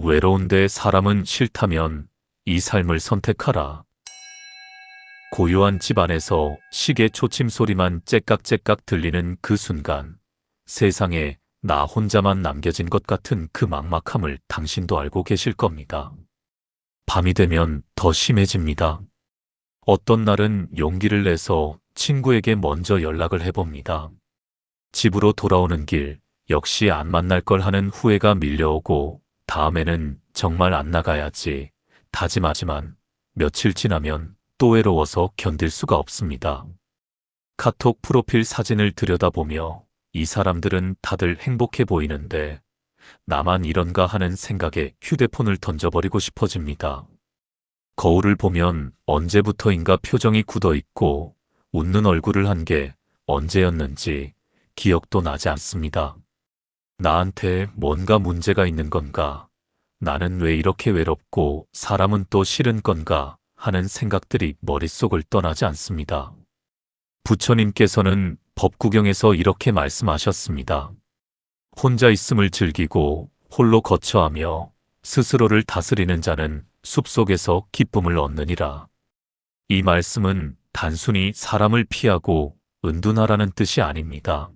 외로운데 사람은 싫다면 이 삶을 선택하라. 고요한 집 안에서 시계 초침 소리만 째깍째깍 들리는 그 순간, 세상에 나 혼자만 남겨진 것 같은 그 막막함을 당신도 알고 계실 겁니다. 밤이 되면 더 심해집니다. 어떤 날은 용기를 내서 친구에게 먼저 연락을 해봅니다. 집으로 돌아오는 길, 역시 안 만날 걸 하는 후회가 밀려오고, 다음에는 정말 안 나가야지 다짐하지만 며칠 지나면 또 외로워서 견딜 수가 없습니다. 카톡 프로필 사진을 들여다보며 이 사람들은 다들 행복해 보이는데 나만 이런가 하는 생각에 휴대폰을 던져버리고 싶어집니다. 거울을 보면 언제부터인가 표정이 굳어 있고 웃는 얼굴을 한 게 언제였는지 기억도 나지 않습니다. 나한테 뭔가 문제가 있는 건가? 나는 왜 이렇게 외롭고 사람은 또 싫은 건가? 하는 생각들이 머릿속을 떠나지 않습니다. 부처님께서는 법구경에서 이렇게 말씀하셨습니다. 혼자 있음을 즐기고 홀로 거처하며 스스로를 다스리는 자는 숲속에서 기쁨을 얻느니라. 이 말씀은 단순히 사람을 피하고 은둔하라는 뜻이 아닙니다.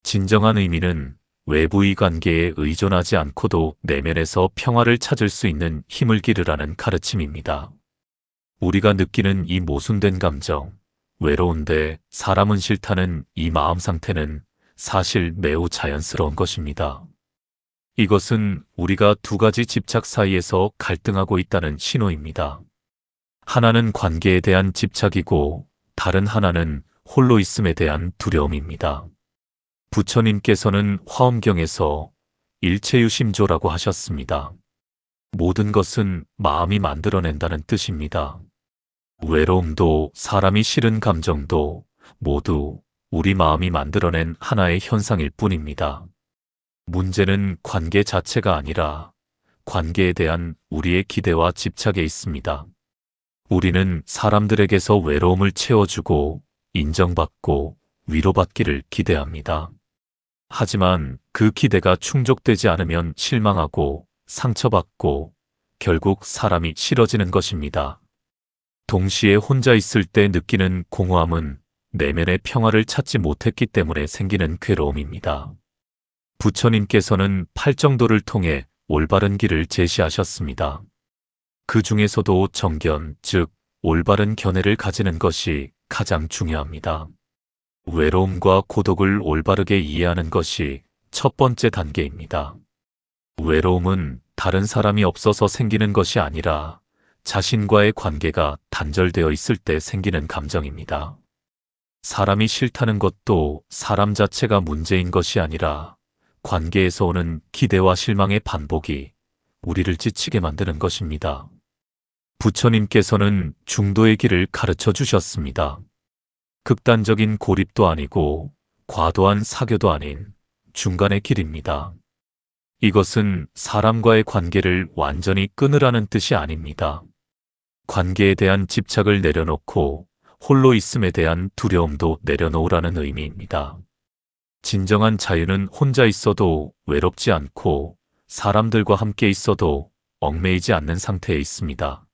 진정한 의미는 외부의 관계에 의존하지 않고도 내면에서 평화를 찾을 수 있는 힘을 기르라는 가르침입니다. 우리가 느끼는 이 모순된 감정, 외로운데 사람은 싫다는 이 마음 상태는 사실 매우 자연스러운 것입니다. 이것은 우리가 두 가지 집착 사이에서 갈등하고 있다는 신호입니다. 하나는 관계에 대한 집착이고 다른 하나는 홀로 있음에 대한 두려움입니다. 부처님께서는 화엄경에서 일체유심조라고 하셨습니다. 모든 것은 마음이 만들어낸다는 뜻입니다. 외로움도 사람이 싫은 감정도 모두 우리 마음이 만들어낸 하나의 현상일 뿐입니다. 문제는 관계 자체가 아니라 관계에 대한 우리의 기대와 집착에 있습니다. 우리는 사람들에게서 외로움을 채워주고 인정받고 위로받기를 기대합니다. 하지만 그 기대가 충족되지 않으면 실망하고 상처받고 결국 사람이 싫어지는 것입니다. 동시에 혼자 있을 때 느끼는 공허함은 내면의 평화를 찾지 못했기 때문에 생기는 괴로움입니다. 부처님께서는 팔정도를 통해 올바른 길을 제시하셨습니다. 그 중에서도 정견, 즉 올바른 견해를 가지는 것이 가장 중요합니다. 외로움과 고독을 올바르게 이해하는 것이 첫 번째 단계입니다. 외로움은 다른 사람이 없어서 생기는 것이 아니라 자신과의 관계가 단절되어 있을 때 생기는 감정입니다. 사람이 싫다는 것도 사람 자체가 문제인 것이 아니라 관계에서 오는 기대와 실망의 반복이 우리를 지치게 만드는 것입니다. 부처님께서는 중도의 길을 가르쳐 주셨습니다. 극단적인 고립도 아니고 과도한 사교도 아닌 중간의 길입니다. 이것은 사람과의 관계를 완전히 끊으라는 뜻이 아닙니다. 관계에 대한 집착을 내려놓고 홀로 있음에 대한 두려움도 내려놓으라는 의미입니다. 진정한 자유는 혼자 있어도 외롭지 않고 사람들과 함께 있어도 얽매이지 않는 상태에 있습니다.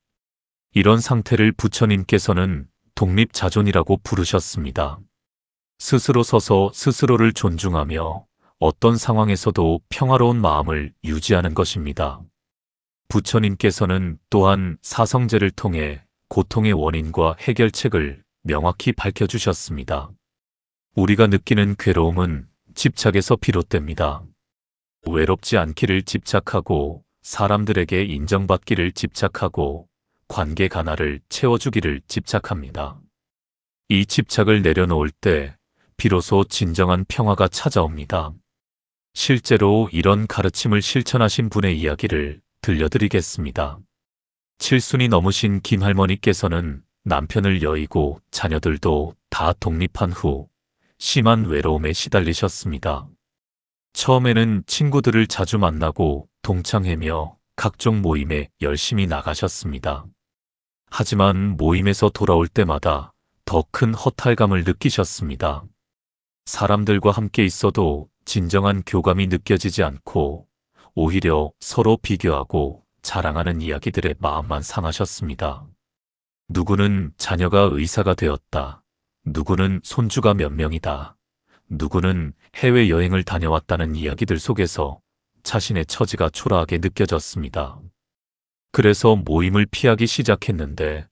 이런 상태를 부처님께서는 독립자존이라고 부르셨습니다. 스스로 서서 스스로를 존중하며 어떤 상황에서도 평화로운 마음을 유지하는 것입니다. 부처님께서는 또한 사성제를 통해 고통의 원인과 해결책을 명확히 밝혀주셨습니다. 우리가 느끼는 괴로움은 집착에서 비롯됩니다. 외롭지 않기를 집착하고 사람들에게 인정받기를 집착하고 관계 가나를 채워주기를 집착합니다. 이 집착을 내려놓을 때 비로소 진정한 평화가 찾아옵니다. 실제로 이런 가르침을 실천하신 분의 이야기를 들려드리겠습니다. 7순이 넘으신 김할머니께서는 남편을 여의고 자녀들도 다 독립한 후 심한 외로움에 시달리셨습니다. 처음에는 친구들을 자주 만나고 동창회며 각종 모임에 열심히 나가셨습니다. 하지만 모임에서 돌아올 때마다 더 큰 허탈감을 느끼셨습니다. 사람들과 함께 있어도 진정한 교감이 느껴지지 않고 오히려 서로 비교하고 자랑하는 이야기들에 마음만 상하셨습니다. 누구는 자녀가 의사가 되었다. 누구는 손주가 몇 명이다. 누구는 해외여행을 다녀왔다는 이야기들 속에서 자신의 처지가 초라하게 느껴졌습니다. 그래서 모임을 피하기 시작했는데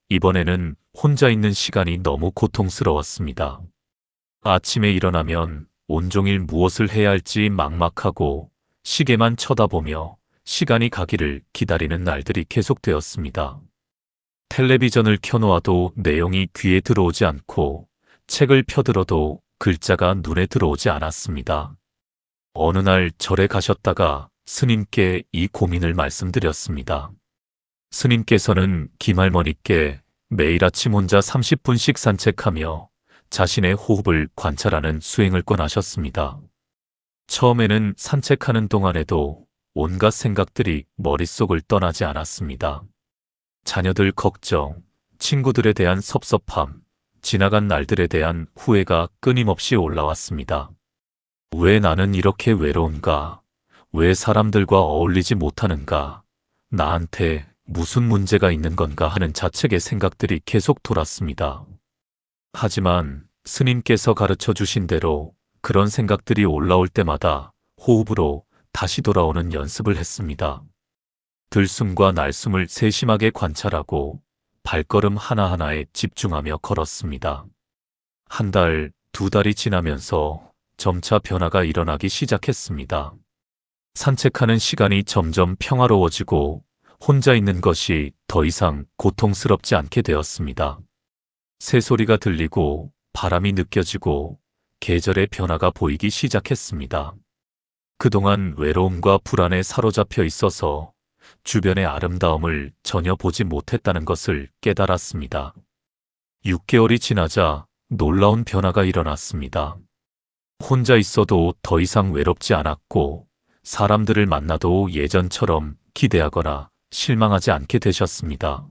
이번에는 혼자 있는 시간이 너무 고통스러웠습니다. 아침에 일어나면 온종일 무엇을 해야 할지 막막하고 시계만 쳐다보며 시간이 가기를 기다리는 날들이 계속되었습니다. 텔레비전을 켜놓아도 내용이 귀에 들어오지 않고 책을 펴들어도 글자가 눈에 들어오지 않았습니다. 어느 날 절에 가셨다가 스님께 이 고민을 말씀드렸습니다. 스님께서는 김할머니께 매일 아침 혼자 30분씩 산책하며 자신의 호흡을 관찰하는 수행을 권하셨습니다. 처음에는 산책하는 동안에도 온갖 생각들이 머릿속을 떠나지 않았습니다. 자녀들 걱정, 친구들에 대한 섭섭함, 지나간 날들에 대한 후회가 끊임없이 올라왔습니다. 왜 나는 이렇게 외로운가? 왜 사람들과 어울리지 못하는가? 나한테 무슨 문제가 있는 건가 하는 자책의 생각들이 계속 돌았습니다. 하지만 스님께서 가르쳐 주신 대로 그런 생각들이 올라올 때마다 호흡으로 다시 돌아오는 연습을 했습니다. 들숨과 날숨을 세심하게 관찰하고 발걸음 하나하나에 집중하며 걸었습니다. 한 달, 두 달이 지나면서 점차 변화가 일어나기 시작했습니다. 산책하는 시간이 점점 평화로워지고 혼자 있는 것이 더 이상 고통스럽지 않게 되었습니다. 새소리가 들리고 바람이 느껴지고 계절의 변화가 보이기 시작했습니다. 그동안 외로움과 불안에 사로잡혀 있어서 주변의 아름다움을 전혀 보지 못했다는 것을 깨달았습니다. 6개월이 지나자 놀라운 변화가 일어났습니다. 혼자 있어도 더 이상 외롭지 않았고 사람들을 만나도 예전처럼 기대하거나 실망하지 않게 되셨습니다.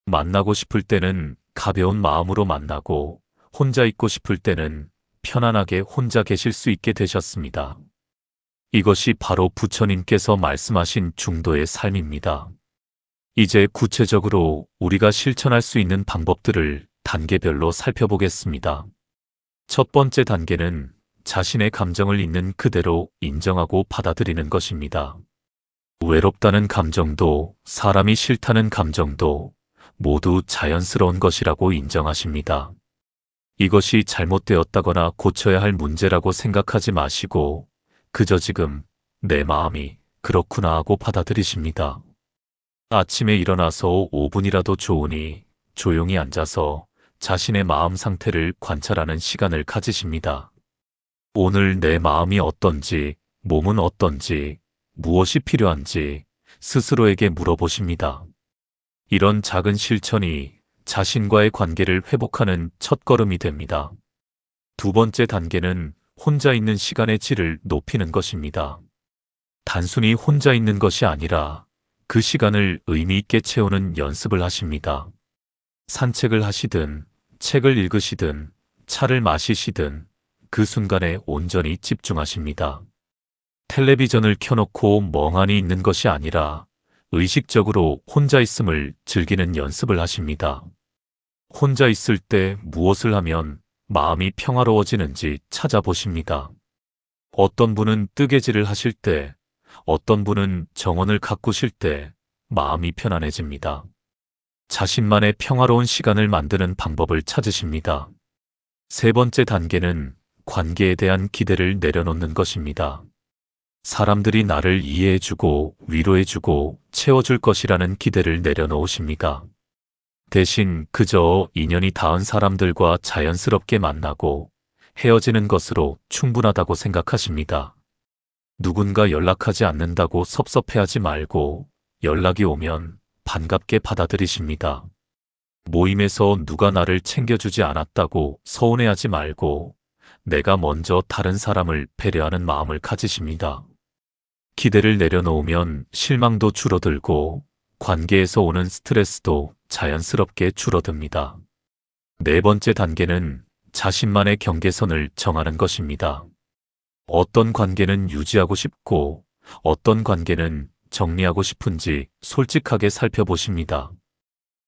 만나고 싶을 때는 가벼운 마음으로 만나고 혼자 있고 싶을 때는 편안하게 혼자 계실 수 있게 되셨습니다. 이것이 바로 부처님께서 말씀하신 중도의 삶입니다. 이제 구체적으로 우리가 실천할 수 있는 방법들을 단계별로 살펴보겠습니다. 첫 번째 단계는 자신의 감정을 있는 그대로 인정하고 받아들이는 것입니다. 외롭다는 감정도 사람이 싫다는 감정도 모두 자연스러운 것이라고 인정하십니다. 이것이 잘못되었다거나 고쳐야 할 문제라고 생각하지 마시고 그저 지금 내 마음이 그렇구나 하고 받아들이십니다. 아침에 일어나서 5분이라도 좋으니 조용히 앉아서 자신의 마음 상태를 관찰하는 시간을 가지십니다. 오늘 내 마음이 어떤지, 몸은 어떤지, 무엇이 필요한지 스스로에게 물어보십니다. 이런 작은 실천이 자신과의 관계를 회복하는 첫걸음이 됩니다. 두 번째 단계는 혼자 있는 시간의 질을 높이는 것입니다. 단순히 혼자 있는 것이 아니라 그 시간을 의미 있게 채우는 연습을 하십니다. 산책을 하시든, 책을 읽으시든, 차를 마시시든 그 순간에 온전히 집중하십니다. 텔레비전을 켜놓고 멍하니 있는 것이 아니라 의식적으로 혼자 있음을 즐기는 연습을 하십니다. 혼자 있을 때 무엇을 하면 마음이 평화로워지는지 찾아보십니다. 어떤 분은 뜨개질을 하실 때, 어떤 분은 정원을 가꾸실 때 마음이 편안해집니다. 자신만의 평화로운 시간을 만드는 방법을 찾으십니다. 세 번째 단계는 관계에 대한 기대를 내려놓는 것입니다. 사람들이 나를 이해해주고 위로해주고 채워줄 것이라는 기대를 내려놓으십니다. 대신 그저 인연이 닿은 사람들과 자연스럽게 만나고 헤어지는 것으로 충분하다고 생각하십니다. 누군가 연락하지 않는다고 섭섭해하지 말고 연락이 오면 반갑게 받아들이십니다. 모임에서 누가 나를 챙겨주지 않았다고 서운해하지 말고 내가 먼저 다른 사람을 배려하는 마음을 가지십니다. 기대를 내려놓으면 실망도 줄어들고 관계에서 오는 스트레스도 자연스럽게 줄어듭니다. 네 번째 단계는 자신만의 경계선을 정하는 것입니다. 어떤 관계는 유지하고 싶고 어떤 관계는 정리하고 싶은지 솔직하게 살펴보십니다.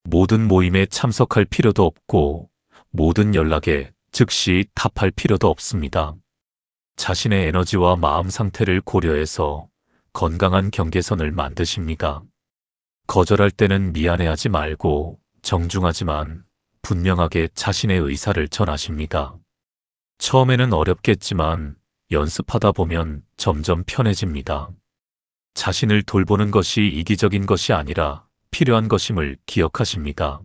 모든 모임에 참석할 필요도 없고 모든 연락에 즉시 답할 필요도 없습니다. 자신의 에너지와 마음 상태를 고려해서 건강한 경계선을 만드십니다. 거절할 때는 미안해하지 말고 정중하지만 분명하게 자신의 의사를 전하십니다. 처음에는 어렵겠지만 연습하다 보면 점점 편해집니다. 자신을 돌보는 것이 이기적인 것이 아니라 필요한 것임을 기억하십니다.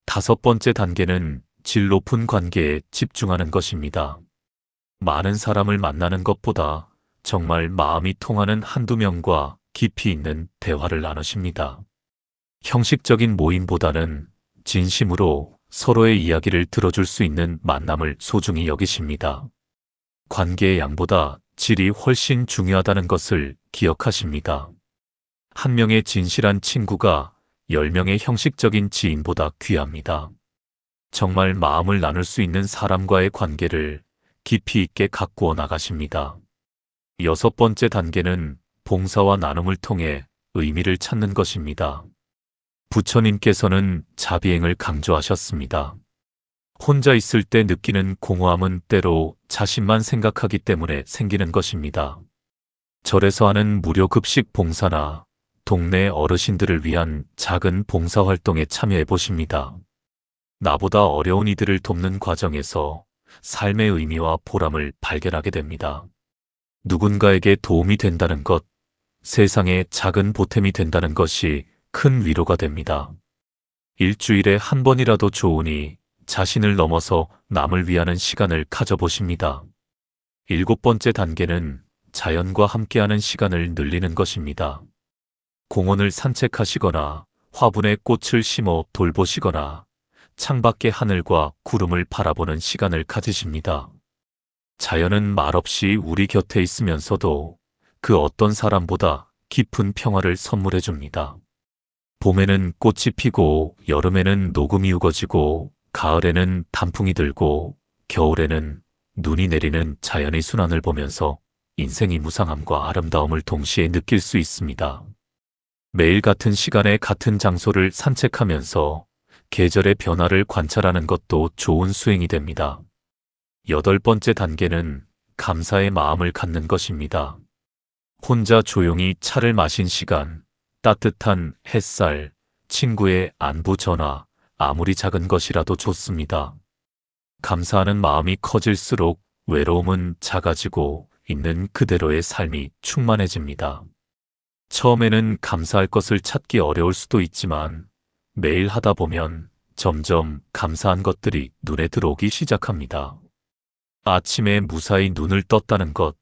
5번째 단계는 질 높은 관계에 집중하는 것입니다. 많은 사람을 만나는 것보다 정말 마음이 통하는 한두 명과 깊이 있는 대화를 나누십니다. 형식적인 모임보다는 진심으로 서로의 이야기를 들어줄 수 있는 만남을 소중히 여기십니다. 관계의 양보다 질이 훨씬 중요하다는 것을 기억하십니다. 한 명의 진실한 친구가 10명의 형식적인 지인보다 귀합니다. 정말 마음을 나눌 수 있는 사람과의 관계를 깊이 있게 가꾸어 나가십니다. 6번째 단계는 봉사와 나눔을 통해 의미를 찾는 것입니다. 부처님께서는 자비행을 강조하셨습니다. 혼자 있을 때 느끼는 공허함은 때로 자신만 생각하기 때문에 생기는 것입니다. 절에서 하는 무료 급식 봉사나 동네 어르신들을 위한 작은 봉사활동에 참여해 보십니다. 나보다 어려운 이들을 돕는 과정에서 삶의 의미와 보람을 발견하게 됩니다. 누군가에게 도움이 된다는 것, 세상에 작은 보탬이 된다는 것이 큰 위로가 됩니다. 일주일에 한 번이라도 좋으니 자신을 넘어서 남을 위하는 시간을 가져보십니다. 7번째 단계는 자연과 함께하는 시간을 늘리는 것입니다. 공원을 산책하시거나 화분에 꽃을 심어 돌보시거나 창밖의 하늘과 구름을 바라보는 시간을 가지십니다. 자연은 말없이 우리 곁에 있으면서도 그 어떤 사람보다 깊은 평화를 선물해 줍니다. 봄에는 꽃이 피고 여름에는 녹음이 우거지고 가을에는 단풍이 들고 겨울에는 눈이 내리는 자연의 순환을 보면서 인생의 무상함과 아름다움을 동시에 느낄 수 있습니다. 매일 같은 시간에 같은 장소를 산책하면서 계절의 변화를 관찰하는 것도 좋은 수행이 됩니다. 8번째 단계는 감사의 마음을 갖는 것입니다. 혼자 조용히 차를 마신 시간, 따뜻한 햇살, 친구의 안부 전화, 아무리 작은 것이라도 좋습니다. 감사하는 마음이 커질수록 외로움은 작아지고 있는 그대로의 삶이 충만해집니다. 처음에는 감사할 것을 찾기 어려울 수도 있지만 매일 하다 보면 점점 감사한 것들이 눈에 들어오기 시작합니다. 아침에 무사히 눈을 떴다는 것,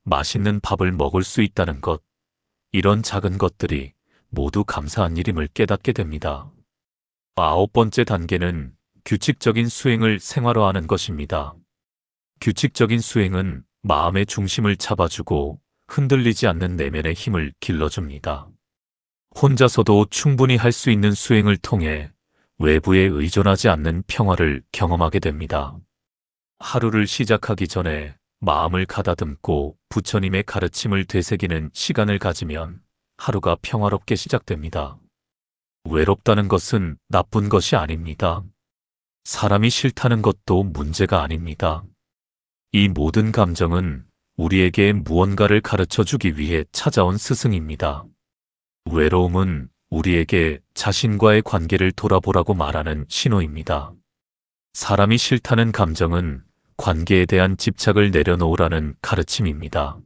맛있는 밥을 먹을 수 있다는 것, 이런 작은 것들이 모두 감사한 일임을 깨닫게 됩니다. 9번째 단계는 규칙적인 수행을 생활화하는 것입니다. 규칙적인 수행은 마음의 중심을 잡아주고 흔들리지 않는 내면의 힘을 길러줍니다. 혼자서도 충분히 할 수 있는 수행을 통해 외부에 의존하지 않는 평화를 경험하게 됩니다. 하루를 시작하기 전에 마음을 가다듬고 부처님의 가르침을 되새기는 시간을 가지면 하루가 평화롭게 시작됩니다. 외롭다는 것은 나쁜 것이 아닙니다. 사람이 싫다는 것도 문제가 아닙니다. 이 모든 감정은 우리에게 무언가를 가르쳐 주기 위해 찾아온 스승입니다. 외로움은 우리에게 자신과의 관계를 돌아보라고 말하는 신호입니다. 사람이 싫다는 감정은 관계에 대한 집착을 내려놓으라는 가르침입니다.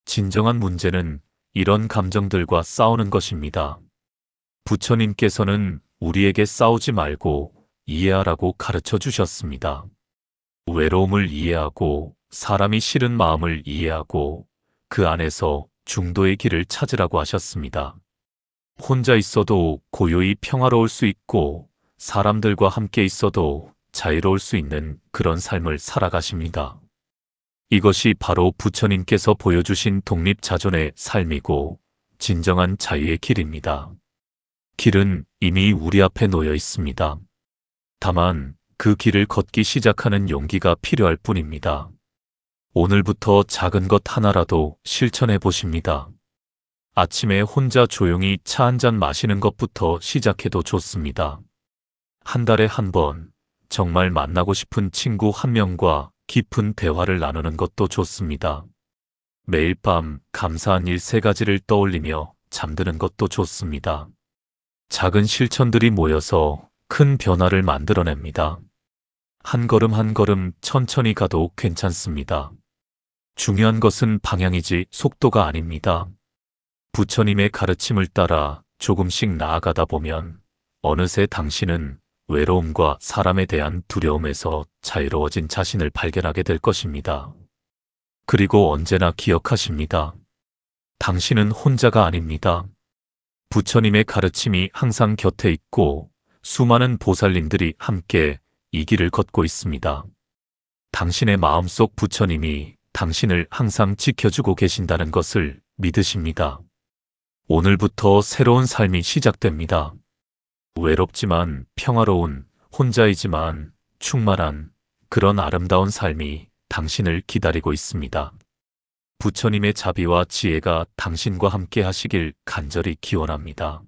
진정한 문제는 이런 감정들과 싸우는 것입니다. 부처님께서는 우리에게 싸우지 말고 이해하라고 가르쳐 주셨습니다. 외로움을 이해하고 사람이 싫은 마음을 이해하고 그 안에서 중도의 길을 찾으라고 하셨습니다. 혼자 있어도 고요히 평화로울 수 있고 사람들과 함께 있어도 자유로울 수 있는 그런 삶을 살아가십니다. 이것이 바로 부처님께서 보여주신 독립자존의 삶이고 진정한 자유의 길입니다. 길은 이미 우리 앞에 놓여 있습니다. 다만 그 길을 걷기 시작하는 용기가 필요할 뿐입니다. 오늘부터 작은 것 하나라도 실천해 보십니다. 아침에 혼자 조용히 차 한 잔 마시는 것부터 시작해도 좋습니다. 한 달에 한 번, 정말 만나고 싶은 친구 한 명과 깊은 대화를 나누는 것도 좋습니다. 매일 밤 감사한 일 3가지를 떠올리며 잠드는 것도 좋습니다. 작은 실천들이 모여서 큰 변화를 만들어냅니다. 한 걸음 한 걸음 천천히 가도 괜찮습니다. 중요한 것은 방향이지 속도가 아닙니다. 부처님의 가르침을 따라 조금씩 나아가다 보면 어느새 당신은 외로움과 사람에 대한 두려움에서 자유로워진 자신을 발견하게 될 것입니다. 그리고 언제나 기억하십니다. 당신은 혼자가 아닙니다. 부처님의 가르침이 항상 곁에 있고 수많은 보살님들이 함께 이 길을 걷고 있습니다. 당신의 마음속 부처님이 당신을 항상 지켜주고 계신다는 것을 믿으십니다. 오늘부터 새로운 삶이 시작됩니다. 외롭지만 평화로운, 혼자이지만 충만한 그런 아름다운 삶이 당신을 기다리고 있습니다. 부처님의 자비와 지혜가 당신과 함께 하시길 간절히 기원합니다.